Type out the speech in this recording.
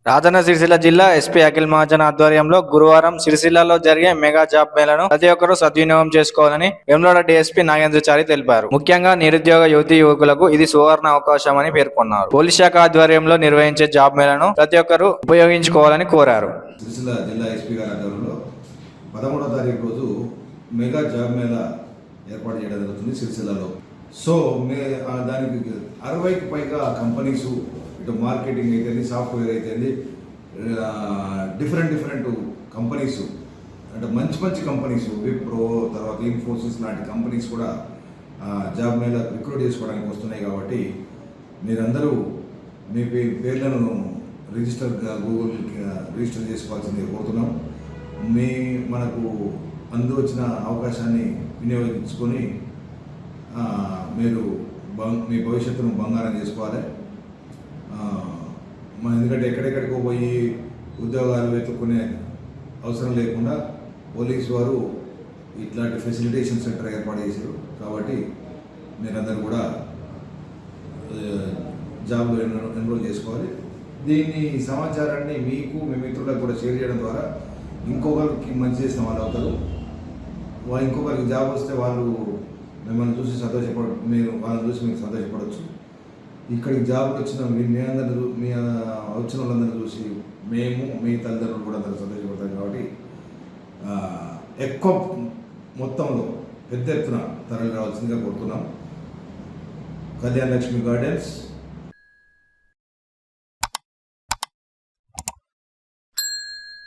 రాజన్న సిరిసిల్ల జిల్లా ఎస్పీ అఖిల్ మహాజన్ ఆధ్వర్యంలో గురువారం సిరిసిల్లలో జరిగే మెగా జాబ్ మేళను ప్రతి ఒక్కరూ సద్వినియోగం చేసుకోవాలని వేములవాడ డీఎస్పీ నాగేంద్రచారి తెలిపారు. ముఖ్యంగా నిరుద్యోగ యువతీ యువకులకు ఇది సువర్ణ అవకాశమని పేర్కొన్నారు. పోలీస్ శాఖ ఆధ్వర్యంలో నిర్వహించే జాబ్ మేళను ప్రతి ఒక్కరూ ఉపయోగించుకోవాలని కోరారు. సిరిసిల్ల జిల్లా ఎస్పీ గారి ఆధ్వర్యంలో 13వ తారీఖు రోజు మెగా జాబ్ మేళా ఏర్పాటు చేయడం జరుగుతుంది సిరిసిల్లలో. సో దానికి 60కి పైగా కంపెనీస్, ఇటు మార్కెటింగ్ అయితే, సాఫ్ట్వేర్ అయితే, డిఫరెంట్ కంపెనీస్, అంటే మంచి కంపెనీస్, విప్రో, తర్వాత ఇన్ఫోసిస్ లాంటి కంపెనీస్ కూడా జాబ్ మేళా రిక్రూట్ చేసుకోవడానికి వస్తున్నాయి. కాబట్టి మీరందరూ మీ పేర్లను రిజిస్టర్ చేసుకోవాల్సింది కోరుతున్నాం. మనకు వచ్చిన అవకాశాన్ని వినియోగించుకొని మీరు మీ భవిష్యత్తును బంగారం చేసుకోవాలి. ఎందుకంటే ఎక్కడెక్కడికో పోయి ఉద్యోగాలు వెతుక్కునే అవసరం లేకుండా పోలీసు వారు ఇట్లాంటి ఫెసిలిటేషన్ సెంటర్ ఏర్పాటు చేశారు. కాబట్టి మీరందరూ కూడా జాబ్లో ఎన్రోల్ చేసుకోవాలి. దీన్ని సమాచారాన్ని మీకు, మీ మిత్రులకు కూడా షేర్ చేయడం ద్వారా ఇంకొకరికి మంచి చేసిన వాళ్ళు అవుతారు. ఇంకొకరికి జాబ్ వస్తే వాళ్ళు మిమ్మల్ని చూసి మీరు వాళ్ళని చూసి మీకు సంతోషపడవచ్చు. ఇక్కడికి జాబ్ వచ్చిన మీ వచ్చిన వాళ్ళందరూ చూసి మీ తల్లిదండ్రులు కూడా అందరూ సంతోషపడతారు. కాబట్టి ఎక్కువ మొత్తంలో పెద్ద ఎత్తున తరలి రావాల్సిందిగా కోరుతున్నాం. కళ్యాణ్ లక్ష్మి గార్డెన్స్,